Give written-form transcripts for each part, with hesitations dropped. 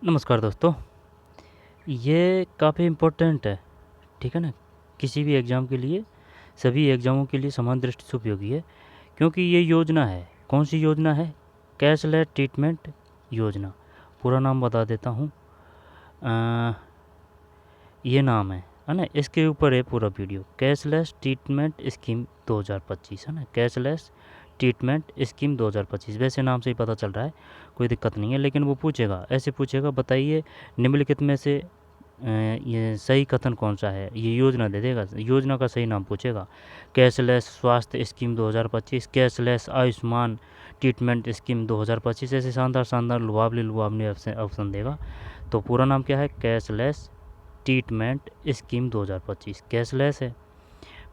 नमस्कार दोस्तों। ये काफ़ी इम्पोर्टेंट है, ठीक है ना? किसी भी एग्ज़ाम के लिए, सभी एग्ज़ामों के लिए समान दृष्टि से उपयोगी है, क्योंकि ये योजना है। कौन सी योजना है? कैशलेस ट्रीटमेंट योजना। पूरा नाम बता देता हूँ। ये नाम है ना? इसके ऊपर है पूरा वीडियो। कैशलेस ट्रीटमेंट स्कीम 2025, है ना? Cashless treatment scheme 2025। वैसे नाम से ही पता चल रहा है, कोई दिक्कत नहीं है। लेकिन वो पूछेगा, ऐसे पूछेगा, बताइए निम्नलिखित में से ये सही कथन कौन सा है? ये योजना दे देगा, योजना का सही नाम पूछेगा। कैशलेस स्वास्थ्य scheme 2025, cashless Ayushman treatment scheme 2025, ऐसे शानदार शानदार लुभावने ऑप्शन देगा। तो पूरा नाम क्या है? Cashless treatment scheme 2025। कैशलेस है,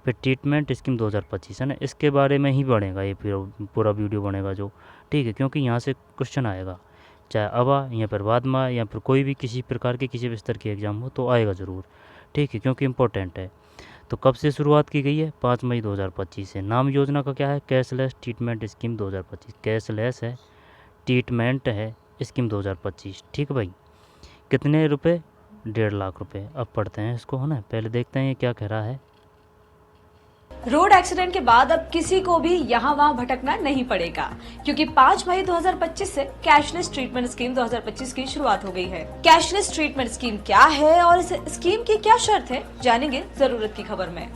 फिर ट्रीटमेंट स्कीम 2025, है ना? इसके बारे में ही बनेगा ये पूरा वीडियो बनेगा जो, ठीक है? क्योंकि यहाँ से क्वेश्चन आएगा, चाहे अब या फिर बाद में या फिर कोई भी किसी प्रकार के किसी भी स्तर की एग्ज़ाम हो तो आएगा ज़रूर, ठीक है? क्योंकि इम्पोर्टेंट है। तो कब से शुरुआत की गई है? 5 मई 2025 से। नाम योजना का क्या है? Cashless treatment scheme 2025। कैशलेस है, ट्रीटमेंट है, स्कीम 2025, ठीक है भाई? कितने रुपए? 1.5 लाख रुपए। अब पढ़ते हैं इसको, है ना? पहले देखते हैं ये क्या कह रहा है। रोड एक्सीडेंट के बाद अब किसी को भी यहाँ वहाँ भटकना नहीं पड़ेगा, क्योंकि 5 मई 2025 से कैशलेस ट्रीटमेंट स्कीम 2025 की शुरुआत हो गई है। कैशलेस ट्रीटमेंट स्कीम क्या है और इस स्कीम की क्या शर्त है, जानेंगे जरूरत की खबर में।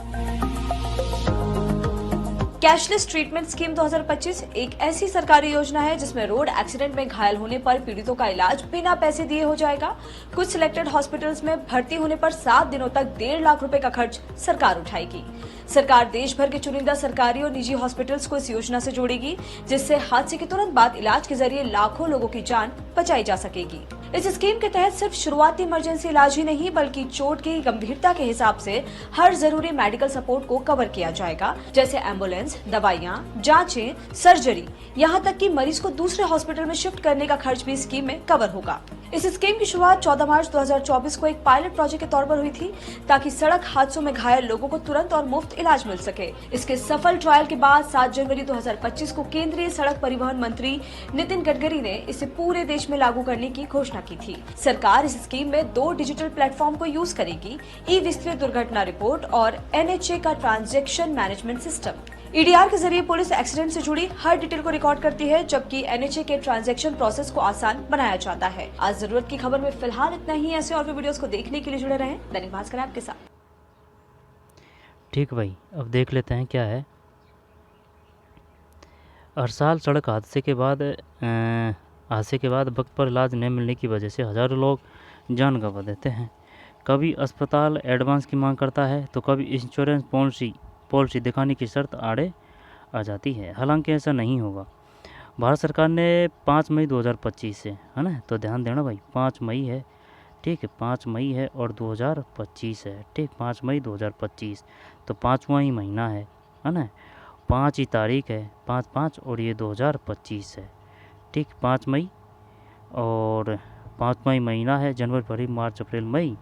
कैशलेस ट्रीटमेंट स्कीम 2025 एक ऐसी सरकारी योजना है जिसमें रोड एक्सीडेंट में घायल होने पर पीड़ितों का इलाज बिना पैसे दिए हो जाएगा। कुछ सिलेक्टेड हॉस्पिटल्स में भर्ती होने पर 7 दिनों तक 1.5 लाख रुपए का खर्च सरकार उठाएगी। सरकार देश भर के चुनिंदा सरकारी और निजी हॉस्पिटल्स को इस योजना से जोड़ेगी, जिससे हादसे के तुरंत बाद इलाज के जरिए लाखों लोगों की जान बचाई जा सकेगी। इस स्कीम के तहत सिर्फ शुरुआती इमरजेंसी इलाज ही नहीं, बल्कि चोट की गंभीरता के हिसाब से हर जरूरी मेडिकल सपोर्ट को कवर किया जाएगा, जैसे एम्बुलेंस, दवाइयाँ, जांचें, सर्जरी, यहाँ तक कि मरीज को दूसरे हॉस्पिटल में शिफ्ट करने का खर्च भी स्कीम में कवर होगा। इस स्कीम की शुरुआत 14 मार्च 2024 को एक पायलट प्रोजेक्ट के तौर पर हुई थी, ताकि सड़क हादसों में घायल लोगों को तुरंत और मुफ्त इलाज मिल सके। इसके सफल ट्रायल के बाद 7 जनवरी 2025 को केंद्रीय सड़क परिवहन मंत्री नितिन गडकरी ने इसे पूरे देश में लागू करने की घोषणा की थी। सरकार इस स्कीम में 2 डिजिटल प्लेटफॉर्म को यूज करेगी, ई विस्तृत दुर्घटना रिपोर्ट और NHA का ट्रांजैक्शन मैनेजमेंट सिस्टम। EDR के जरिए पुलिस एक्सीडेंट से जुड़ी हर डिटेल को रिकॉर्ड करती है, जबकि NHA के ट्रांजैक्शन प्रोसेस को आसान बनाया जाता है। आज जरूरत की खबर में फिलहाल इतना ही। ऐसे और भी वीडियोस को देखने के लिए जुड़े रहें दैनिक भास्कर आपके साथ। ठीक भाई, अब देख लेते हैं क्या है। हर साल सड़क हादसे के बाद वक्त पर इलाज न मिलने की वजह से हज़ारों लोग जान गंवा देते हैं। कभी अस्पताल एडवांस की मांग करता है, तो कभी इंश्योरेंस पॉलिसी दिखाने की शर्त आड़े आ जाती है। हालांकि ऐसा नहीं होगा। भारत सरकार ने 5 मई 2025 से, है ना? तो ध्यान देना भाई, 5 मई है, ठीक है? 5 मई है और 2025 है, ठीक? 5 मई 2025, तो 5वां ही महीना है ना? 5 ही तारीख है, 5/5, और ये 2025 है, ठीक? 5 मई और 5वां ही महीना है। जनवरी फरवरी मार्च अप्रैल मई,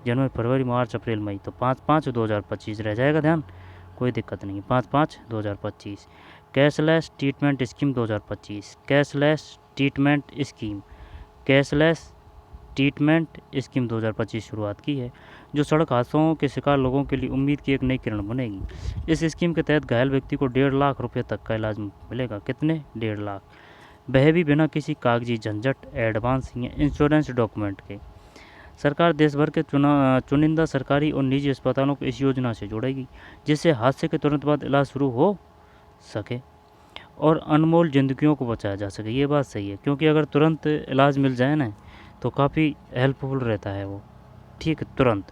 जनवरी फरवरी मार्च अप्रैल मई, तो 5/5/2025 रह जाएगा। ध्यान, कोई दिक्कत नहीं। 5/5/2025। Cashless treatment scheme 2025। Cashless treatment scheme, cashless treatment scheme 2025 शुरुआत की है, जो सड़क हादसों के शिकार लोगों के लिए उम्मीद की एक नई किरण बनेगी। इस स्कीम के तहत घायल व्यक्ति को 1.5 लाख रुपये तक का इलाज मिलेगा। कितने? 1.5 लाख। वह भी बिना किसी कागजी झंझट, एडवांस या इंश्योरेंस डॉक्यूमेंट के। सरकार देश भर के चुनिंदा सरकारी और निजी अस्पतालों को इस योजना से जोड़ेगी, जिससे हादसे के तुरंत बाद इलाज शुरू हो सके और अनमोल ज़िंदगियों को बचाया जा सके। ये बात सही है, क्योंकि अगर तुरंत इलाज मिल जाए ना, तो काफ़ी हेल्पफुल रहता है वो, ठीक है? तुरंत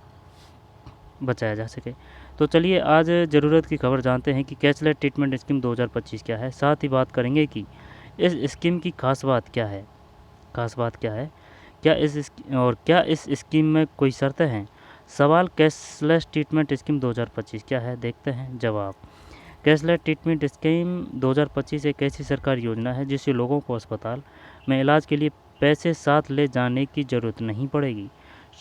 बचाया जा सके। तो चलिए आज ज़रूरत की खबर जानते हैं कि कैशलेस ट्रीटमेंट स्कीम 2025 क्या है। साथ ही बात करेंगे कि इस स्कीम की खास बात क्या है। खास बात क्या है, क्या इस स्कीम में कोई शर्तें हैं? सवाल, कैशलेस ट्रीटमेंट स्कीम 2025 क्या है? देखते हैं जवाब। कैशलेस ट्रीटमेंट स्कीम 2025 एक ऐसी सरकारी योजना है जिससे लोगों को अस्पताल में इलाज के लिए पैसे साथ ले जाने की ज़रूरत नहीं पड़ेगी।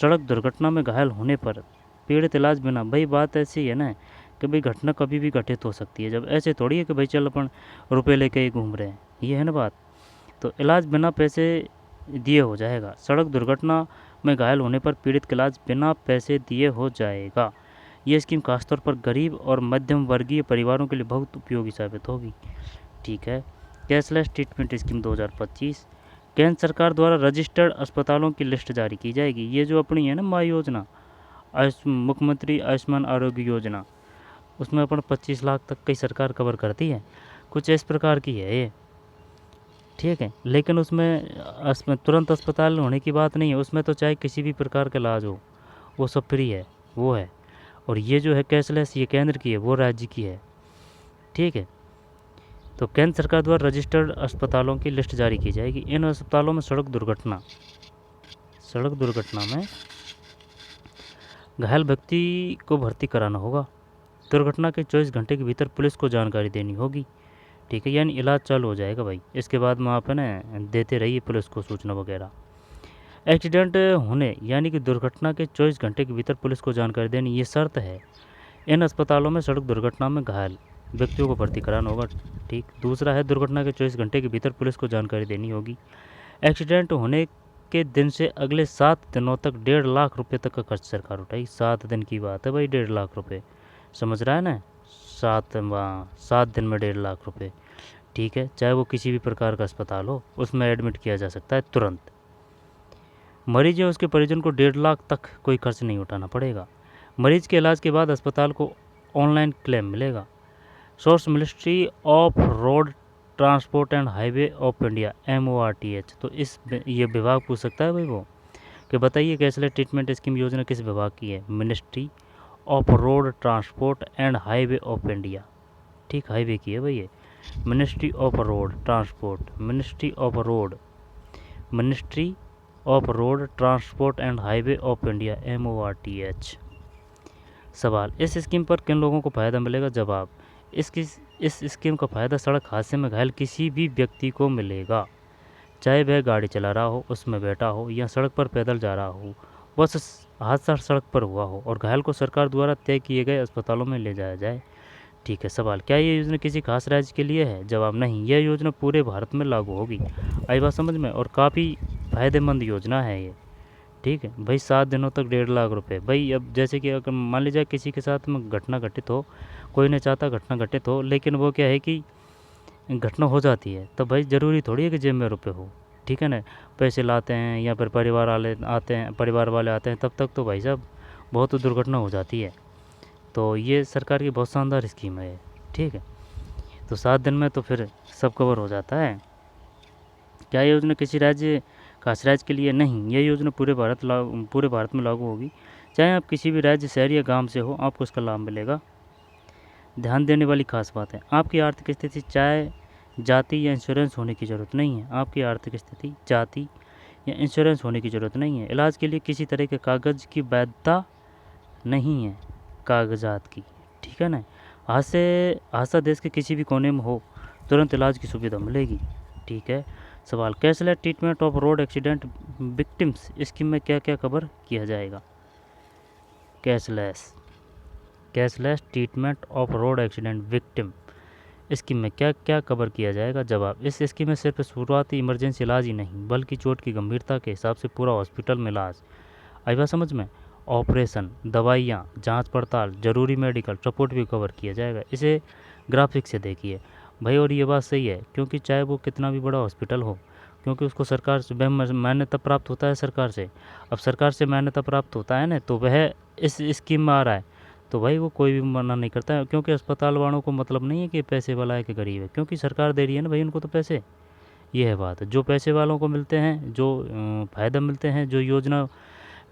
सड़क दुर्घटना में घायल होने पर पीड़ित इलाज बिना, भाई बात ऐसी है ना कि भाई घटना कभी भी घटित हो सकती है। जब ऐसे थोड़ी है कि भाई चल अपन रुपये लेके ही घूम रहे हैं, ये है ना बात। तो इलाज बिना पैसे दिए हो जाएगा। सड़क दुर्घटना में घायल होने पर पीड़ित का इलाज बिना पैसे दिए हो जाएगा। ये स्कीम खासतौर पर गरीब और मध्यम वर्गीय परिवारों के लिए बहुत उपयोगी साबित होगी। ठीक है। कैशलेस ट्रीटमेंट स्कीम 2025, केंद्र सरकार द्वारा रजिस्टर्ड अस्पतालों की लिस्ट जारी की जाएगी। ये जो अपनी है ना माँ योजना, मुख्यमंत्री आयुष्मान आरोग्य योजना, उसमें अपन 25 लाख तक की सरकार कवर करती है, कुछ इस प्रकार की है ये। ठीक है। लेकिन उसमें तुरंत अस्पताल होने की बात नहीं है, उसमें तो चाहे किसी भी प्रकार का इलाज हो वो सब फ्री है, वो है। और ये जो है कैशलेस, ये केंद्र की है, वो राज्य की है। ठीक है। तो केंद्र सरकार द्वारा रजिस्टर्ड अस्पतालों की लिस्ट जारी की जाएगी। इन अस्पतालों में सड़क दुर्घटना में घायल व्यक्ति को भर्ती कराना होगा। दुर्घटना के 24 घंटे के भीतर पुलिस को जानकारी देनी होगी। ठीक है, यानी इलाज चालू हो जाएगा भाई, इसके बाद में आप है ना देते रहिए पुलिस को सूचना वगैरह। एक्सीडेंट होने यानी कि दुर्घटना के 24 घंटे के भीतर पुलिस को जानकारी देनी, ये शर्त है। इन अस्पतालों में सड़क दुर्घटना में घायल व्यक्तियों को भर्ती कराना होगा। ठीक। दूसरा है, दुर्घटना के 24 घंटे के भीतर पुलिस को जानकारी देनी होगी। एक्सीडेंट होने के दिन से अगले 7 दिनों तक 1.5 लाख रुपए तक का खर्च सरकार उठाएगी। 7 दिन की बात है भाई, 1.5 लाख रुपए, समझ रहा है ना। 7 दिन में 1.5 लाख रुपए। ठीक है। चाहे वो किसी भी प्रकार का अस्पताल हो, उसमें एडमिट किया जा सकता है तुरंत। मरीज या उसके परिजन को 1.5 लाख तक कोई खर्च नहीं उठाना पड़ेगा। मरीज के इलाज के बाद अस्पताल को ऑनलाइन क्लेम मिलेगा। Source ministry of road transport and highway of India, MORTH। तो ये विभाग पूछ सकता है भाई वो कि बताइए कैशलेस ट्रीटमेंट स्कीम योजना किस विभाग की है। Ministry of road transport and highway of India. ठीक, हाईवे की है भाई ये। Ministry of road transport, ministry of road transport and highway of India, MORTH। सवाल, इस स्कीम पर किन लोगों को फ़ायदा मिलेगा। जवाब, इस स्कीम का फ़ायदा सड़क हादसे में घायल किसी भी व्यक्ति को मिलेगा, चाहे वह गाड़ी चला रहा हो, उसमें बैठा हो या सड़क पर पैदल जा रहा हो। बस हादसा सड़क पर हुआ हो और घायल को सरकार द्वारा तय किए गए अस्पतालों में ले जाया जाए। ठीक है। सवाल, क्या ये योजना किसी खास राज्य के लिए है। जवाब, नहीं, यह योजना पूरे भारत में लागू होगी। आई बात समझ में, और काफ़ी फ़ायदेमंद योजना है ये। ठीक है भाई। 7 दिनों तक 1.5 लाख रुपए भाई। अब जैसे कि अगर मान लीजिए किसी के साथ में घटना घटित हो, कोई नहीं चाहता घटना घटित हो, लेकिन वो क्या है कि घटना हो जाती है, तब भाई ज़रूरी थोड़ी है कि जेब में रुपये हो। ठीक है ना। पैसे लाते हैं या फिर परिवार वाले आते हैं, तब तक तो भाई साहब बहुत दुर्घटना हो जाती है। तो ये सरकार की बहुत शानदार स्कीम है। ठीक है। तो 7 दिन में तो फिर सब कवर हो जाता है। क्या ये योजना किसी खास राज्य के लिए। नहीं, यह योजना पूरे भारत में लागू होगी। चाहे आप किसी भी राज्य, शहर या गांव से हो, आपको इसका लाभ मिलेगा। ध्यान देने वाली खास बात है, आपकी आर्थिक स्थिति, चाहे जाति या इंश्योरेंस होने की ज़रूरत नहीं है। आपकी आर्थिक स्थिति, जाति या इंश्योरेंस होने की ज़रूरत नहीं है। इलाज के लिए किसी तरह के कागज़ की वैधता नहीं है, कागजात की। ठीक है ना। हादसा देश के किसी भी कोने में हो, तुरंत इलाज की सुविधा मिलेगी। ठीक है। सवाल, cashless treatment of road accident victims scheme में क्या क्या कवर किया जाएगा। Cashless treatment of road accident victim scheme में क्या क्या कवर किया जाएगा। जवाब, इस स्कीम में सिर्फ शुरुआती इमरजेंसी इलाज ही नहीं, बल्कि चोट की गंभीरता के हिसाब से पूरा हॉस्पिटल में इलाज, आई बात समझ में, ऑपरेशन, दवाइयाँ, जांच पड़ताल, जरूरी मेडिकल सपोर्ट भी कवर किया जाएगा। इसे ग्राफिक से देखिए भाई। और ये बात सही है, क्योंकि चाहे वो कितना भी बड़ा हॉस्पिटल हो, क्योंकि उसको सरकार से मान्यता प्राप्त होता है सरकार से। अब सरकार से मान्यता प्राप्त होता है ना, तो वह इस स्कीम में आ रहा है, तो भाई वो कोई भी मना नहीं करता है। क्योंकि अस्पताल वालों को मतलब नहीं है कि पैसे वाला है कि गरीब है, क्योंकि सरकार दे रही है ना भाई उनको तो पैसे। ये है बात। जो पैसे वालों को मिलते हैं, जो फ़ायदा मिलते हैं, जो योजना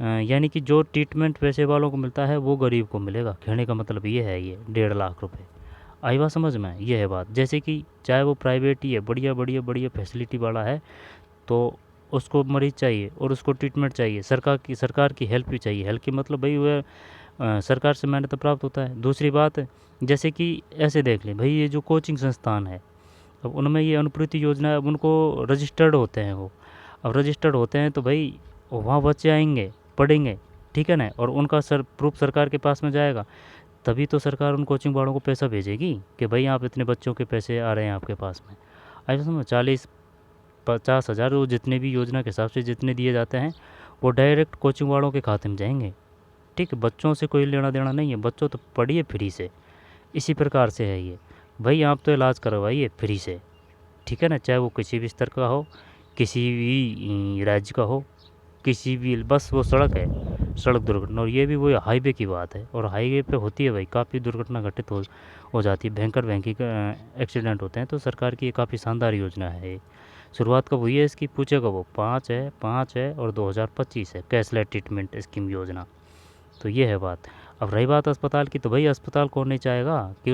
यानी कि जो ट्रीटमेंट पैसे वालों को मिलता है, वो गरीब को मिलेगा। कहने का मतलब ये है, ये 1.5 लाख रुपए। आई बात समझ में, ये है बात। जैसे कि चाहे वो प्राइवेट ही है, बढ़िया फैसिलिटी वाला है, तो उसको मरीज़ चाहिए और उसको ट्रीटमेंट चाहिए, सरकार की हेल्प भी चाहिए। हेल्प की मतलब भाई वह सरकार से मान्यता प्राप्त होता है। दूसरी बात, जैसे कि ऐसे देख लें भाई, ये जो कोचिंग संस्थान है, अब उनमें ये अनुपूरती योजना है, अब उनको रजिस्टर्ड होते हैं वो। अब रजिस्टर्ड होते हैं तो भाई वहाँ बच्चे आएंगे, पढ़ेंगे। ठीक है ना। और उनका प्रूफ सरकार के पास में जाएगा, तभी तो सरकार उन कोचिंग वालों को पैसा भेजेगी कि भाई आप इतने बच्चों के पैसे आ रहे हैं आपके पास में। ऐसा समझो, 50,000 वो जितने भी योजना के हिसाब से जितने दिए जाते हैं वो डायरेक्ट कोचिंग वालों के खाते में जाएंगे। ठीक है, बच्चों से कोई लेना देना नहीं है, बच्चों तो पढ़िए फ्री से। इसी प्रकार से है ये भाई, आप तो इलाज करवाइए फ्री से, ठीक है ना, चाहे वो किसी भी स्तर का हो, किसी भी राज्य का हो, किसी भी, बस वो सड़क है, सड़क दुर्घटना, और ये भी वो हाईवे की बात है, और हाईवे पे होती है भाई काफ़ी दुर्घटना घटित हो जाती है, भयंकर एक्सीडेंट होते हैं। तो सरकार की ये काफ़ी शानदार योजना है ये। शुरुआत कब हुई है इसकी, पूछेगा वो, 5 है और 2025 है, कैशलेस ट्रीटमेंट स्कीम योजना। तो ये है बात। अब रही बात अस्पताल की, तो भाई अस्पताल कौन नहीं चाहेगा कि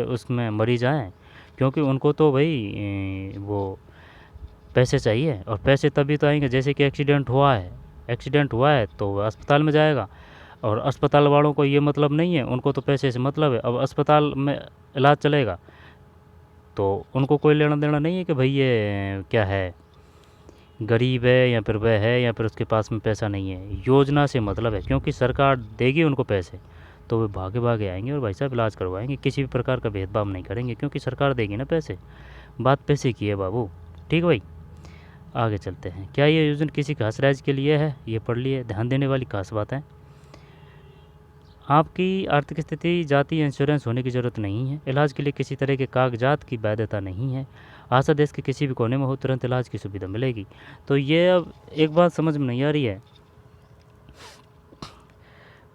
उसमें मरीज आएँ, क्योंकि उनको तो भाई वो पैसे चाहिए, और पैसे तभी तो आएंगे, जैसे कि एक्सीडेंट हुआ है तो वह अस्पताल में जाएगा, और अस्पताल वालों को ये मतलब नहीं है, उनको तो पैसे से मतलब है। अब अस्पताल में इलाज चलेगा तो उनको कोई लेना देना नहीं है कि भाई ये क्या है, गरीब है या फिर वह है या फिर उसके पास में पैसा नहीं है। योजना से मतलब है, क्योंकि सरकार देगी उनको पैसे तो वे भागे भागे आएंगे और भाई साहब इलाज करवाएंगे, किसी भी प्रकार का भेदभाव नहीं करेंगे, क्योंकि सरकार देगी ना पैसे। बात पैसे की है बाबू, ठीक भाई। आगे चलते हैं। क्या ये योजना किसी खास राज्य के लिए है, ये पढ़ लिए, ध्यान देने वाली खास बात है। आपकी आर्थिक स्थिति, जाति, इंश्योरेंस होने की ज़रूरत नहीं है, इलाज के लिए किसी तरह के कागजात की वैधता नहीं है, आशा देश के किसी भी कोने में हो तुरंत इलाज की सुविधा मिलेगी। तो ये अब एक बात समझ में नहीं आ रही है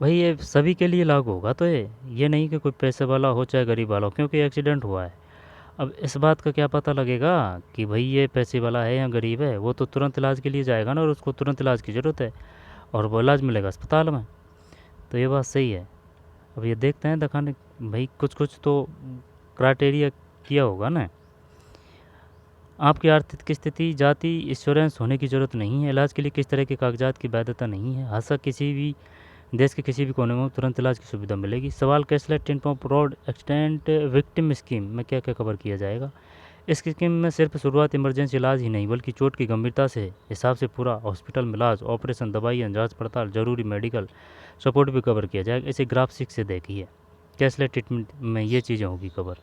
भाई, ये सभी के लिए लागू होगा तो ये नहीं कि कोई पैसे वाला हो चाहे गरीब वाला हो, क्योंकि एक्सीडेंट हुआ है। अब इस बात का क्या पता लगेगा कि भाई ये पैसे वाला है या गरीब है, वो तो तुरंत इलाज के लिए जाएगा ना, और उसको तुरंत इलाज की ज़रूरत है और वो इलाज मिलेगा अस्पताल में। तो ये बात सही है। अब ये देखते हैं दिखाने भाई, कुछ तो क्राइटेरिया किया होगा ना। आपकी आर्थिक स्थिति, जाति, इंश्योरेंस होने की ज़रूरत नहीं है, इलाज के लिए किस तरह के कागजात की वैधता नहीं है, हादसा किसी भी देश के किसी भी कोने में तुरंत इलाज की सुविधा मिलेगी। सवाल, cashless treatment road accident victim scheme में क्या क्या कवर किया जाएगा। इस स्कीम में सिर्फ शुरुआत इमरजेंसी इलाज ही नहीं, बल्कि चोट की गंभीरता से हिसाब से पूरा हॉस्पिटल में इलाज, ऑपरेशन, दवाइयाँ, जांच पड़ताल, जरूरी मेडिकल सपोर्ट भी कवर किया जाएगा। इसे ग्राफ 6 से देखिए, कैशलेस ट्रीटमेंट में ये चीज़ें होगी कवर।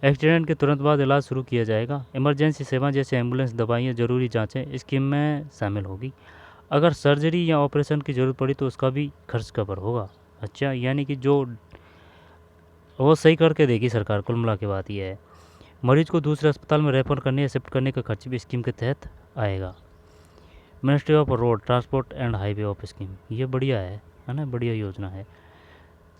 एक्सीडेंट के तुरंत बाद इलाज शुरू किया जाएगा। इमरजेंसी सेवा जैसे एम्बुलेंस, दवाइयाँ, जरूरी जाँचें स्कीम में शामिल होगी। अगर सर्जरी या ऑपरेशन की ज़रूरत पड़ी तो उसका भी खर्च कवर होगा। अच्छा, यानी कि जो वो सही करके देगी सरकार, कुल मिला के बात यह है। मरीज को दूसरे अस्पताल में रेफर करने या शिफ्ट करने का खर्च भी स्कीम के तहत आएगा। Ministry of road transport and highway of scheme, ये बढ़िया है ना, बढ़िया योजना है।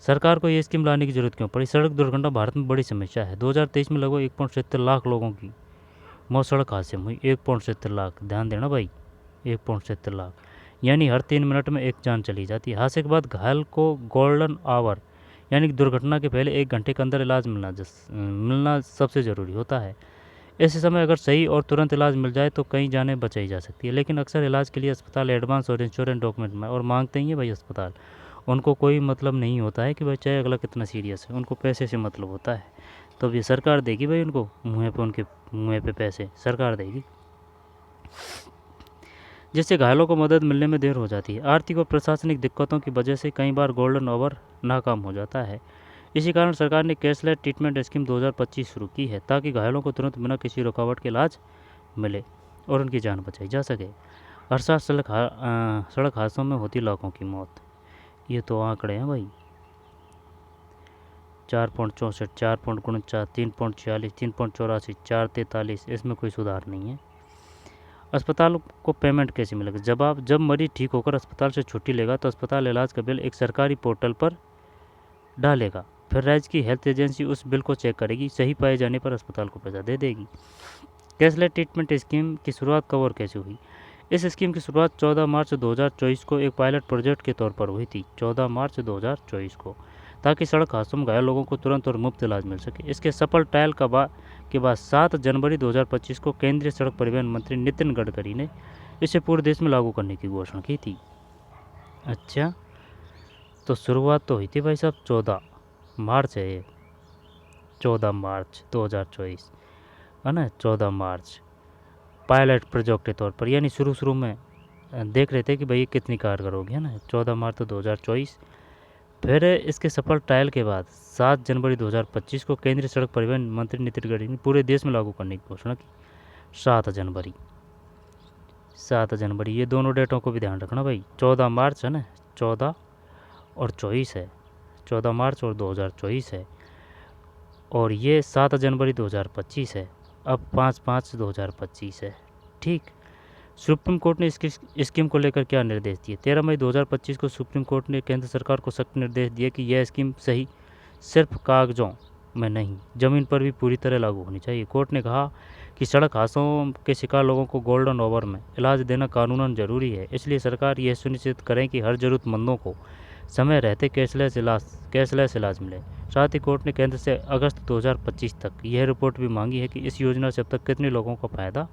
सरकार को ये स्कीम लाने की ज़रूरत क्यों पड़ी। सड़क दुर्घटना भारत में बड़ी समस्या है। 2023 में लगभग 1.70 लाख लोगों की मौत सड़क हादसे में हुई। 1.70 लाख, ध्यान देना भाई, 1.70 लाख, यानी हर 3 मिनट में एक जान चली जाती है। हादसे के बाद घायल को गोल्डन आवर, यानी कि दुर्घटना के पहले 1 घंटे के अंदर इलाज मिलना सबसे ज़रूरी होता है। ऐसे समय अगर सही और तुरंत इलाज मिल जाए तो कई जानें बचाई जा सकती है। लेकिन अक्सर इलाज के लिए अस्पताल एडवांस और इंश्योरेंस डॉक्यूमेंट में और मांगते ही है भाई अस्पताल। उनको कोई मतलब नहीं होता है कि भाई चाहे अगला कितना सीरियस है, उनको पैसे से मतलब होता है। तो अब ये सरकार देगी भाई, उनको मुँह पे, उनके मुँह पे पैसे सरकार देगी, जिससे घायलों को मदद मिलने में देर हो जाती है। आर्थिक और प्रशासनिक दिक्कतों की वजह से कई बार गोल्डन आवर नाकाम हो जाता है। इसी कारण सरकार ने कैशलेस ट्रीटमेंट स्कीम 2025 शुरू की है, ताकि घायलों को तुरंत बिना किसी रुकावट के इलाज मिले और उनकी जान बचाई जा सके। हर साल सड़क हादसों में होती लाखों की मौत, ये तो आंकड़े हैं भाई। 4.64, 4.49, 3.46, 3.84, 4.43, इसमें कोई सुधार नहीं है। अस्पताल को पेमेंट कैसे मिलेगा। जब मरीज ठीक होकर अस्पताल से छुट्टी लेगा तो अस्पताल इलाज का बिल एक सरकारी पोर्टल पर डालेगा। फिर राज्य की हेल्थ एजेंसी उस बिल को चेक करेगी, सही पाए जाने पर अस्पताल को पैसा दे देगी। कैशलेस ट्रीटमेंट स्कीम की शुरुआत कब और कैसे हुई। इस स्कीम की शुरुआत 14 मार्च 2024 को एक पायलट प्रोजेक्ट के तौर पर हुई थी, 14 मार्च 2024 को, ताकि सड़क हादसों में घायल लोगों को तुरंत और मुफ्त इलाज मिल सके। इसके सफल ट्रायल के बाद 7 जनवरी 2025 को केंद्रीय सड़क परिवहन मंत्री नितिन गडकरी ने इसे पूरे देश में लागू करने की घोषणा की थी। अच्छा, तो शुरुआत तो हुई थी भाई साहब 14 मार्च है ये, 14 मार्च 2024 है ना, 14 मार्च पायलट प्रोजेक्ट के तौर पर, यानी शुरू में देख रहे थे कि भाई कितनी कारगर होगी, है ना, 14 मार्च 2024। फिर इसके सफल ट्रायल के बाद 7 जनवरी 2025 को केंद्रीय सड़क परिवहन मंत्री नितिन गडकरी ने पूरे देश में लागू करने की घोषणा की। 7 जनवरी। 7 जनवरी, ये दोनों डेटों को भी ध्यान रखना भाई। 14 मार्च है ना, 14 और 24 है, 14 मार्च और 2024 है, और ये 7 जनवरी 2025 है। अब 5/5/2025 है। ठीक। सुप्रीम कोर्ट ने इसकी स्कीम को लेकर क्या निर्देश दिए? 13 मई 2025 को सुप्रीम कोर्ट ने केंद्र सरकार को सख्त निर्देश दिए कि यह स्कीम सही सिर्फ कागजों में नहीं, ज़मीन पर भी पूरी तरह लागू होनी चाहिए। कोर्ट ने कहा कि सड़क हादसों के शिकार लोगों को गोल्डन आवर में इलाज देना कानूनन जरूरी है, इसलिए सरकार यह सुनिश्चित करें कि हर ज़रूरतमंदों को समय रहते कैशलेस इलाज मिले। साथ ही कोर्ट ने केंद्र से अगस्त 2025 तक यह रिपोर्ट भी मांगी है कि इस योजना से अब तक कितने लोगों को फ़ायदा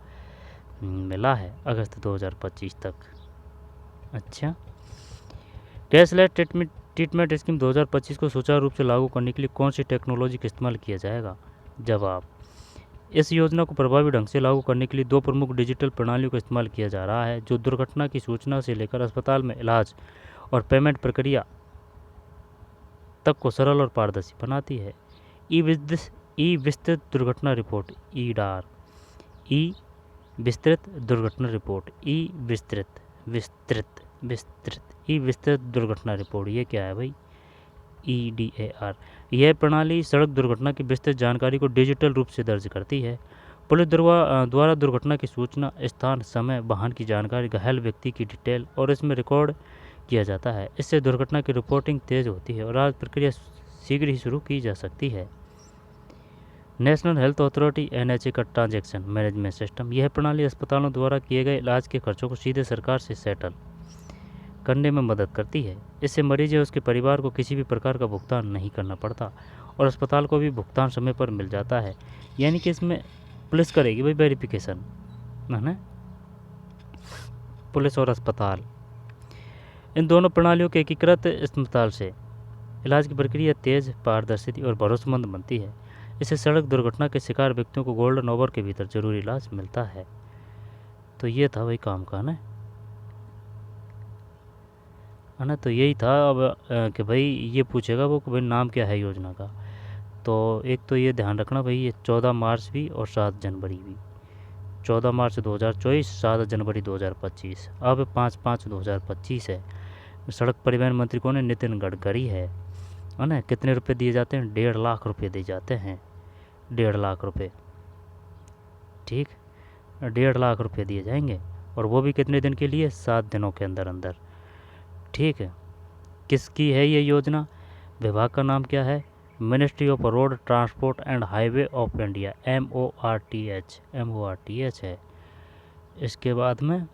मिला है, अगस्त 2025 तक। अच्छा, कैशलेस ट्रीटमेंट स्कीम 2025 को सुचारू रूप से लागू करने के लिए कौन सी टेक्नोलॉजी का इस्तेमाल किया जाएगा? जवाब, इस योजना को प्रभावी ढंग से लागू करने के लिए 2 प्रमुख डिजिटल प्रणालियों का इस्तेमाल किया जा रहा है, जो दुर्घटना की सूचना से लेकर अस्पताल में इलाज और पेमेंट प्रक्रिया तक को सरल और पारदर्शी बनाती है। ई विस्तृत दुर्घटना रिपोर्ट, ईडार, ई विस्तृत दुर्घटना रिपोर्ट, ई विस्तृत दुर्घटना रिपोर्ट, ये क्या है भाई? EDAR। यह प्रणाली सड़क दुर्घटना की विस्तृत जानकारी को डिजिटल रूप से दर्ज करती है। पुलिस द्वारा दुर्घटना की सूचना, स्थान, समय, वाहन की जानकारी, घायल व्यक्ति की डिटेल और इसमें रिकॉर्ड किया जाता है। इससे दुर्घटना की रिपोर्टिंग तेज होती है और आज प्रक्रिया शीघ्र ही शुरू की जा सकती है। नेशनल हेल्थ अथॉरिटी NHA का ट्रांजैक्शन मैनेजमेंट सिस्टम, यह प्रणाली अस्पतालों द्वारा किए गए इलाज के खर्चों को सीधे सरकार से सेटल करने में मदद करती है। इससे मरीज या उसके परिवार को किसी भी प्रकार का भुगतान नहीं करना पड़ता और अस्पताल को भी भुगतान समय पर मिल जाता है। यानी कि इसमें पुलिस करेगी भाई वेरिफिकेशन, है ना, पुलिस और अस्पताल। इन दोनों प्रणालियों के एकीकृत इस्तेमाल से इलाज की प्रक्रिया तेज, पारदर्शी और भरोसेमंद बनती है। इससे सड़क दुर्घटना के शिकार व्यक्तियों को गोल्डन आवर के भीतर जरूरी इलाज मिलता है। तो ये था भाई काम का, है ना, तो यही था। अब कि भाई ये पूछेगा वो कि भाई नाम क्या है योजना का, तो एक तो ये ध्यान रखना भाई, ये 14 मार्च भी और 7 जनवरी भी। 14 मार्च 2024, 7 जनवरी 2025। अब 5/5/2025 है। सड़क परिवहन मंत्री कौन है? नितिन गडकरी है ना। कितने रुपए दिए जाते हैं? 1.5 लाख रुपये दिए जाते हैं, 1.5 लाख रुपये। ठीक, 1.5 लाख रुपये दिए जाएंगे, और वो भी कितने दिन के लिए? 7 दिनों के अंदर अंदर। ठीक है। किसकी है ये योजना? विभाग का नाम क्या है? Ministry of road transport and highway of India, MORTH है। इसके बाद में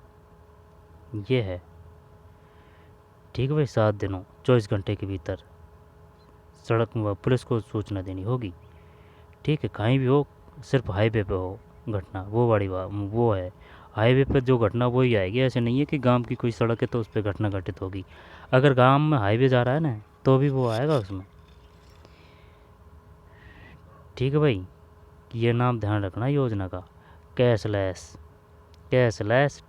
ये है, ठीक है भाई, 7 दिनों 24 घंटे के भीतर सड़क पुलिस को सूचना देनी होगी। ठीक है, कहीं भी हो, सिर्फ हाईवे पे हो घटना, वो बड़ी बात वो है। हाईवे पे जो घटना वही आएगी, ऐसे नहीं है कि गांव की कोई सड़क है तो उस पर घटना घटित होगी। अगर गांव में हाईवे जा रहा है ना तो भी वो आएगा उसमें। ठीक है भाई, ये नाम ध्यान रखना योजना का, cashless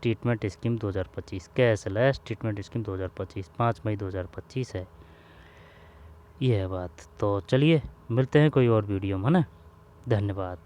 treatment scheme 2025, cashless treatment scheme 2025, 5 मई 2025 है। ये है बात। तो चलिए मिलते हैं कोई और वीडियो में, है ना। धन्यवाद।